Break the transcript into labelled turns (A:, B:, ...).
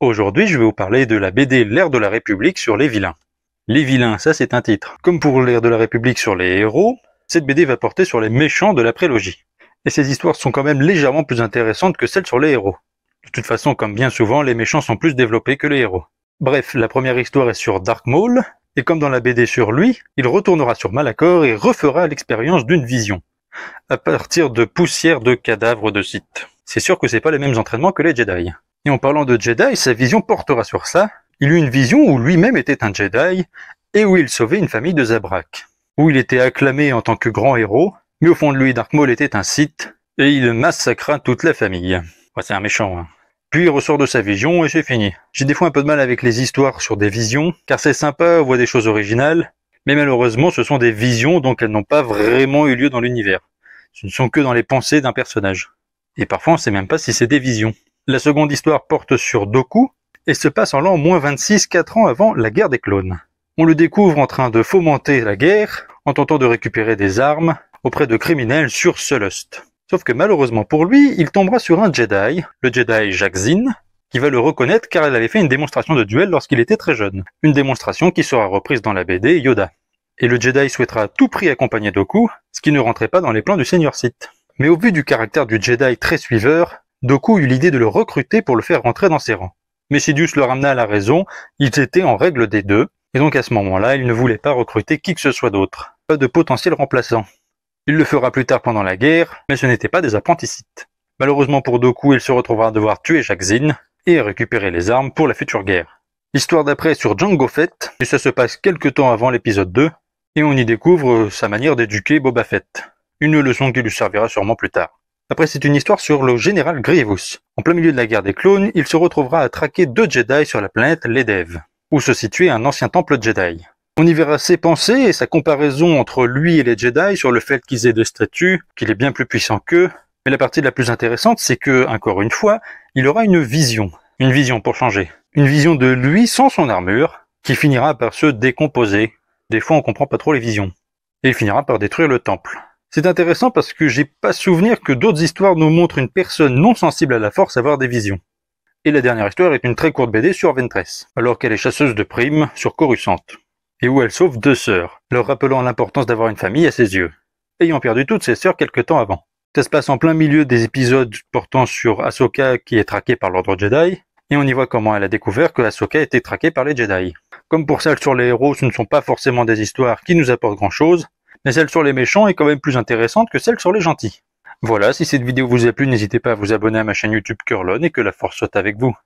A: Aujourd'hui, je vais vous parler de la BD L'ère de la République sur les vilains. Les vilains, ça c'est un titre. Comme pour l'ère de la République sur les héros, cette BD va porter sur les méchants de la prélogie. Et ces histoires sont quand même légèrement plus intéressantes que celles sur les héros. De toute façon, comme bien souvent, les méchants sont plus développés que les héros. Bref, la première histoire est sur Dark Maul, et comme dans la BD sur lui, il retournera sur Malachor et refera l'expérience d'une vision, à partir de poussière de cadavres de Sith. C'est sûr que c'est pas les mêmes entraînements que les Jedi. Et en parlant de Jedi, sa vision portera sur ça. Il eut une vision où lui-même était un Jedi, et où il sauvait une famille de Zabrak. Où il était acclamé en tant que grand héros, mais au fond de lui, Dark Maul était un Sith, et il massacra toute la famille. Ouais, c'est un méchant, hein. Puis il ressort de sa vision et c'est fini. J'ai des fois un peu de mal avec les histoires sur des visions, car c'est sympa, on voit des choses originales, mais malheureusement ce sont des visions, donc elles n'ont pas vraiment eu lieu dans l'univers. Ce ne sont que dans les pensées d'un personnage. Et parfois on ne sait même pas si c'est des visions. La seconde histoire porte sur Dooku, et se passe en l'an -26, 4 ans avant la guerre des clones. On le découvre en train de fomenter la guerre, en tentant de récupérer des armes auprès de criminels sur Sullust. Sauf que malheureusement pour lui, il tombera sur un Jedi, le Jedi Jaqzin, qui va le reconnaître car il avait fait une démonstration de duel lorsqu'il était très jeune. Une démonstration qui sera reprise dans la BD Yoda. Et le Jedi souhaitera à tout prix accompagner Dooku, ce qui ne rentrait pas dans les plans du Seigneur Sith. Mais au vu du caractère du Jedi très suiveur, Dooku eut l'idée de le recruter pour le faire rentrer dans ses rangs. Mais Sidious le ramena à la raison, ils étaient en règle des deux, et donc à ce moment-là, il ne voulait pas recruter qui que ce soit d'autre. Pas de potentiel remplaçant. Il le fera plus tard pendant la guerre, mais ce n'étaient pas des apprentis Sith. Malheureusement pour Dooku, il se retrouvera à devoir tuer Jaqzin et récupérer les armes pour la future guerre. L'histoire d'après est sur Jango Fett, et ça se passe quelques temps avant l'épisode 2, et on y découvre sa manière d'éduquer Boba Fett. Une leçon qui lui servira sûrement plus tard. Après, c'est une histoire sur le général Grievous. En plein milieu de la guerre des clones, il se retrouvera à traquer 2 Jedi sur la planète Ledev, où se situait un ancien temple Jedi. On y verra ses pensées et sa comparaison entre lui et les Jedi sur le fait qu'ils aient des statues, qu'il est bien plus puissant qu'eux. Mais la partie la plus intéressante, c'est que, encore une fois, il aura une vision. Une vision pour changer. Une vision de lui sans son armure, qui finira par se décomposer. Des fois, on comprend pas trop les visions. Et il finira par détruire le temple. C'est intéressant parce que j'ai pas souvenir que d'autres histoires nous montrent une personne non sensible à la force avoir des visions. Et la dernière histoire est une très courte BD sur Ventress, alors qu'elle est chasseuse de primes sur Coruscant, et où elle sauve 2 sœurs, leur rappelant l'importance d'avoir une famille à ses yeux, ayant perdu toutes ses sœurs quelque temps avant. Ça se passe en plein milieu des épisodes portant sur Ahsoka qui est traquée par l'ordre Jedi, et on y voit comment elle a découvert que Ahsoka était traquée par les Jedi. Comme pour celles sur les héros, ce ne sont pas forcément des histoires qui nous apportent grand chose, mais celle sur les méchants est quand même plus intéressante que celle sur les gentils. Voilà, si cette vidéo vous a plu, n'hésitez pas à vous abonner à ma chaîne YouTube Curlon et que la force soit avec vous.